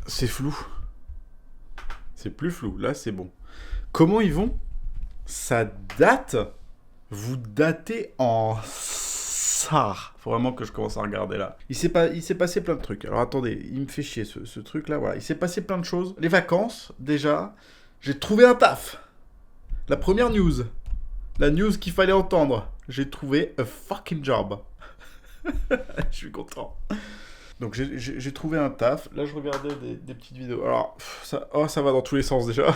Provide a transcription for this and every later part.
C'est flou. C'est plus flou. Là, c'est bon. Comment ils vont? Ça date. Vous datez en ça. Faut vraiment que je commence à regarder là. Il s'est passé plein de trucs. Alors attendez, il me fait chier ce truc là. Voilà. Il s'est passé plein de choses. Les vacances, déjà. J'ai trouvé un taf. La première news. La news qu'il fallait entendre. J'ai trouvé a fucking job. Je suis content. Donc j'ai trouvé un taf. Là, je regardais des petites vidéos. Alors, ça va dans tous les sens déjà.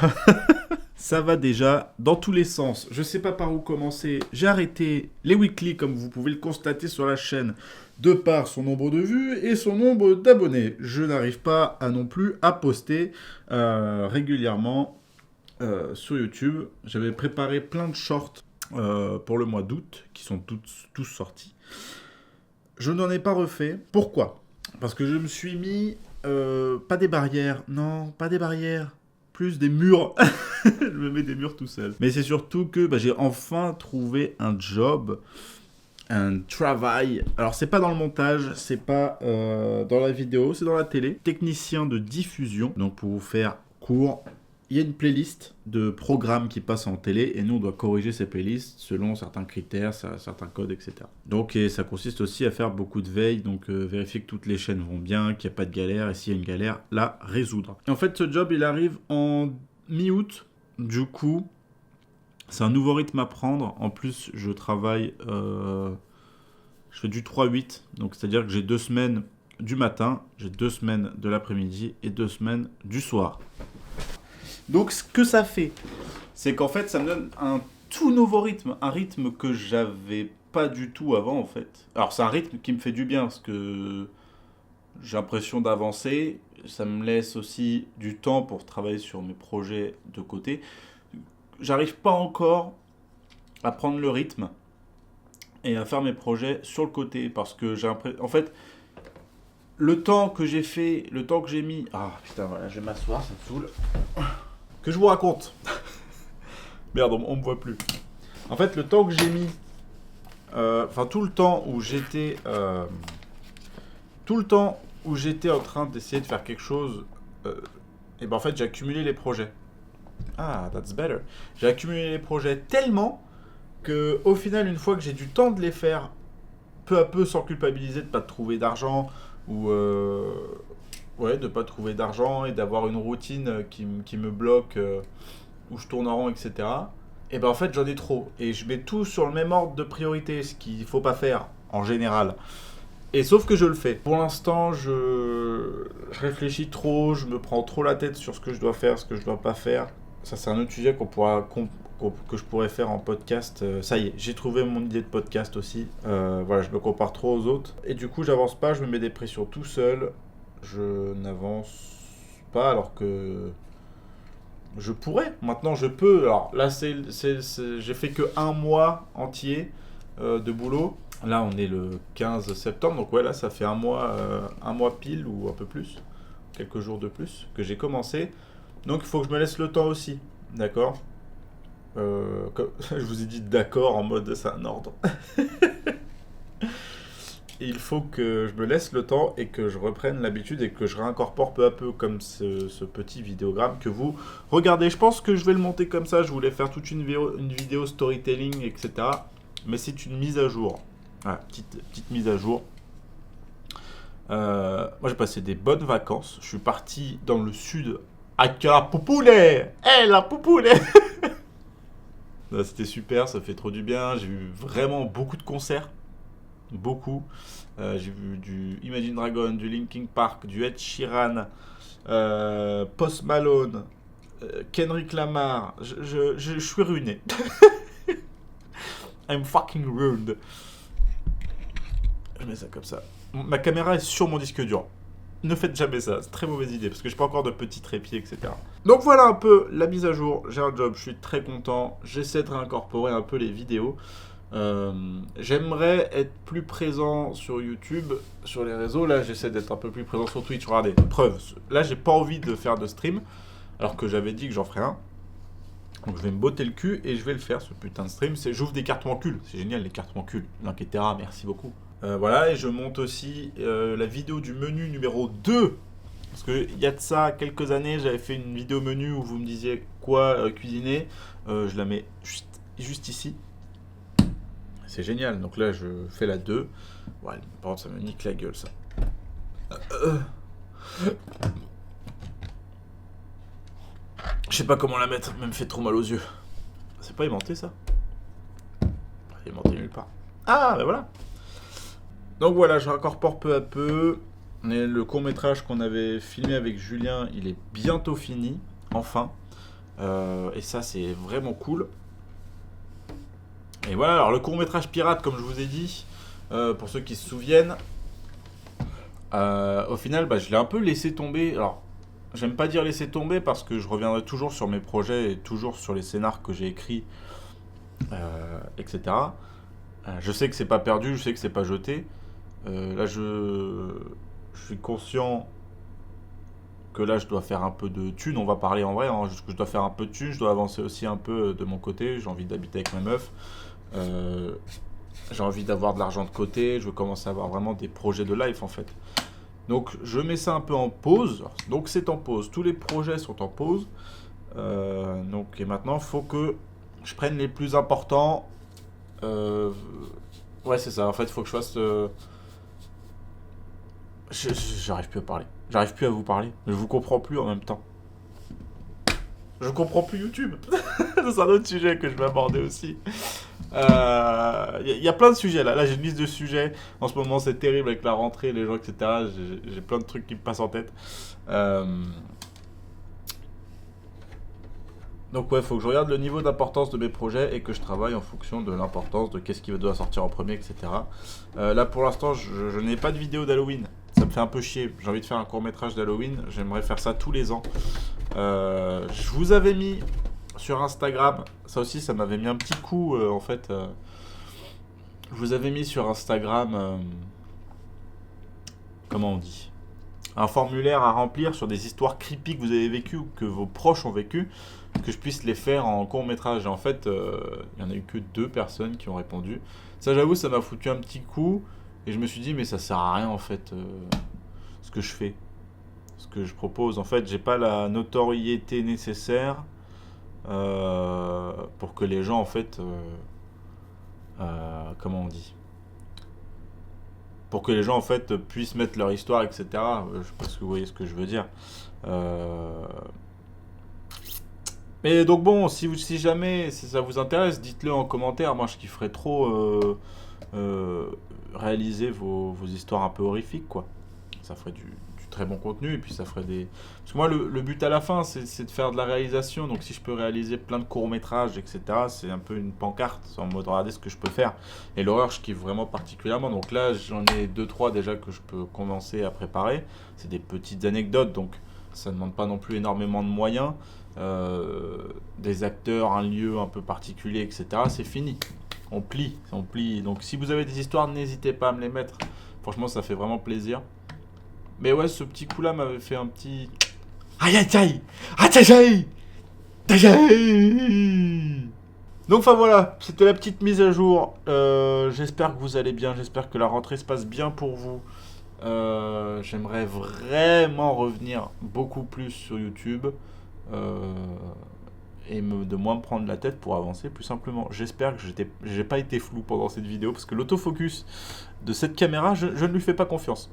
Ça va déjà dans tous les sens. Je sais pas par où commencer. J'ai arrêté les weekly, comme vous pouvez le constater sur la chaîne, de par son nombre de vues et son nombre d'abonnés. Je n'arrive pas non plus à poster régulièrement sur YouTube. J'avais préparé plein de shorts pour le mois d'août, qui sont tous sortis. Je n'en ai pas refait. Pourquoi ? Parce que je me suis mis... pas des barrières. Non, pas des barrières. Plus des murs. Je me mets des murs tout seul. Mais c'est surtout que j'ai enfin trouvé un job, un travail. Alors, c'est pas dans le montage, c'est pas dans la vidéo, c'est dans la télé. Technicien de diffusion. Donc, pour vous faire court, il y a une playlist de programmes qui passent en télé et nous, on doit corriger ces playlists selon certains critères, certains codes, etc. Donc, et ça consiste aussi à faire beaucoup de veille, donc vérifier que toutes les chaînes vont bien, qu'il n'y a pas de galère, et s'il y a une galère, la résoudre. Et en fait, ce job, il arrive en mi-août. Du coup, c'est un nouveau rythme à prendre. En plus, je travaille... je fais du 3-8, donc c'est-à-dire que j'ai 2 semaines du matin, j'ai 2 semaines de l'après-midi et 2 semaines du soir. Donc, ce que ça fait, c'est qu'en fait, ça me donne un tout nouveau rythme. Un rythme que j'avais pas du tout avant, en fait. Alors, c'est un rythme qui me fait du bien, parce que j'ai l'impression d'avancer. Ça me laisse aussi du temps pour travailler sur mes projets de côté. J'arrive pas encore à prendre le rythme et à faire mes projets sur le côté, parce que j'ai l'impression... En fait, le temps que j'ai fait, le temps que j'ai mis... Ah, putain, voilà, je vais m'asseoir, ça me saoule. Que je vous raconte. Merde, on me voit plus. En fait, le temps que j'ai mis... tout le temps où j'étais... tout le temps où j'étais en train d'essayer de faire quelque chose... et en fait, j'ai accumulé les projets. Ah, that's better. J'ai accumulé les projets tellement que, au final, une fois que j'ai du temps de les faire, peu à peu, sans culpabiliser de pas trouver d'argent ou... de pas trouver d'argent et d'avoir une routine qui me bloque, où je tourne en rond, etc. Et en fait, j'en ai trop. Et je mets tout sur le même ordre de priorité, ce qu'il faut pas faire, en général. Et sauf que je le fais. Pour l'instant, je réfléchis trop, je me prends trop la tête sur ce que je dois faire, ce que je dois pas faire. Ça, c'est un autre sujet que je pourrais faire en podcast. Ça y est, j'ai trouvé mon idée de podcast aussi. Je me compare trop aux autres. Et du coup, j'avance pas, je me mets des pressions tout seul. Je n'avance pas alors que je pourrais. Maintenant, je peux. Alors là, j'ai fait que 1 mois entier de boulot. Là, on est le 15 septembre. Donc ouais, là, ça fait un mois pile ou un peu plus. Quelques jours de plus que j'ai commencé. Donc, il faut que je me laisse le temps aussi. D'accord ? Je vous ai dit d'accord en mode c'est un ordre. Il faut que je me laisse le temps et que je reprenne l'habitude et que je réincorpore peu à peu comme ce petit vidéogramme que vous regardez. Je pense que je vais le monter comme ça. Je voulais faire toute une vidéo storytelling, etc. Mais c'est une mise à jour. Voilà, petite mise à jour. Moi, j'ai passé des bonnes vacances. Je suis parti dans le sud avec la poupoulet. La poupoulet. C'était super, ça fait trop du bien. J'ai vu vraiment beaucoup de concerts. Beaucoup. J'ai vu du Imagine Dragon, du Linkin Park, du Ed Sheeran, Post Malone, Kendrick Lamar. Je suis ruiné. I'm fucking ruined. Je mets ça comme ça. Ma caméra est sur mon disque dur. Ne faites jamais ça, c'est très mauvaise idée parce que j'ai pas encore de petits trépieds, etc. Donc voilà un peu la mise à jour. J'ai un job, je suis très content. J'essaie de réincorporer un peu les vidéos. J'aimerais être plus présent sur YouTube, sur les réseaux. Là, j'essaie d'être un peu plus présent sur Twitch. Regardez, preuve. Là, j'ai pas envie de faire de stream, alors que j'avais dit que j'en ferais un. Donc, je vais me botter le cul et je vais le faire, ce putain de stream. J'ouvre des cartes mancules. C'est génial, les cartes mancules. Etc. Merci beaucoup. Voilà, et je monte aussi la vidéo du menu numéro 2 Parce qu'il y a de ça quelques années, j'avais fait une vidéo menu où vous me disiez quoi cuisiner. Je la mets juste ici. C'est génial. Donc là, je fais la 2. Ouais, par contre, ça me nique la gueule, ça. Je sais pas comment la mettre, mais me fait trop mal aux yeux. C'est pas aimanté, ça? Aimanté nulle part. Ah, ben voilà. Donc voilà, je incorpore peu à peu. Et le court-métrage qu'on avait filmé avec Julien, il est bientôt fini, enfin. Et ça, c'est vraiment cool. Et voilà, alors le court-métrage pirate, comme je vous ai dit, pour ceux qui se souviennent, au final, je l'ai un peu laissé tomber. Alors, j'aime pas dire laisser tomber parce que je reviendrai toujours sur mes projets et toujours sur les scénars que j'ai écrits, etc. Je sais que c'est pas perdu, je sais que c'est pas jeté. Là, je suis conscient que là, je dois faire un peu de thunes. On va parler en vrai, hein. Je dois faire un peu de thunes, je dois avancer aussi un peu de mon côté. J'ai envie d'habiter avec ma meuf. J'ai envie d'avoir de l'argent de côté. Je veux commencer à avoir vraiment des projets de life, en fait. Donc, je mets ça un peu en pause. Donc, c'est en pause. Tous les projets sont en pause. Et maintenant, il faut que je prenne les plus importants. Ouais, c'est ça. En fait, il faut que je fasse... J'arrive plus à parler. J'arrive plus à vous parler. Je vous comprends plus en même temps. Je comprends plus YouTube. C'est un autre sujet que je vais aborder aussi. Y a plein de sujets là. Là, j'ai une liste de sujets. En ce moment, c'est terrible avec la rentrée, les gens, etc. J'ai plein de trucs qui me passent en tête. Donc ouais, il faut que je regarde le niveau d'importance de mes projets et que je travaille en fonction de l'importance de qu'est-ce qui doit sortir en premier, etc. Là, pour l'instant, je n'ai pas de vidéo d'Halloween. Ça me fait un peu chier. J'ai envie de faire un court-métrage d'Halloween. J'aimerais faire ça tous les ans. Je vous avais mis sur Instagram. Ça aussi, ça m'avait mis un petit coup, en fait. Je vous avais mis sur Instagram... comment on dit ? Un formulaire à remplir sur des histoires creepy que vous avez vécues ou que vos proches ont vécues, que je puisse les faire en court-métrage. Et en fait, il n'y en a eu que 2 personnes qui ont répondu. Ça, j'avoue, ça m'a foutu un petit coup. Et je me suis dit, mais ça sert à rien, en fait, ce que je fais. Ce que je propose. En fait, j'ai pas la notoriété nécessaire pour que les gens, en fait... comment on dit ? Pour que les gens en fait puissent mettre leur histoire, etc. Je sais pas si vous voyez ce que je veux dire. Mais donc bon, si jamais ça vous intéresse, dites-le en commentaire. Moi, je kifferais trop réaliser vos histoires un peu horrifiques, quoi. Ça ferait du très bon contenu et puis ça ferait des... Parce que moi, le but à la fin, c'est de faire de la réalisation. Donc si je peux réaliser plein de courts-métrages, etc., c'est un peu une pancarte. C'est en mode, regardez ce que je peux faire. Et l'horreur, je kiffe vraiment particulièrement. Donc là, j'en ai 2-3 déjà que je peux commencer à préparer. C'est des petites anecdotes, donc ça ne demande pas non plus énormément de moyens. Des acteurs, un lieu un peu particulier, etc. C'est fini. On plie. Donc si vous avez des histoires, n'hésitez pas à me les mettre. Franchement, ça fait vraiment plaisir. Mais ouais, ce petit coup-là m'avait fait un petit... Aïe aïe aïe. Aïe aïe aïe. Donc enfin voilà, c'était la petite mise à jour. J'espère que vous allez bien, j'espère que la rentrée se passe bien pour vous. J'aimerais vraiment revenir beaucoup plus sur YouTube. Et de moins me prendre la tête pour avancer plus simplement. J'espère que j'ai pas été flou pendant cette vidéo parce que l'autofocus de cette caméra, je ne lui fais pas confiance.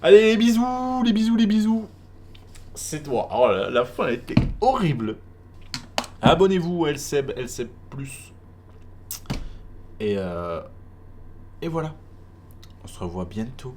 Allez, les bisous. C'est toi. Oh, la fin, elle était horrible. Abonnez-vous à LCEB Plus. Et voilà. On se revoit bientôt.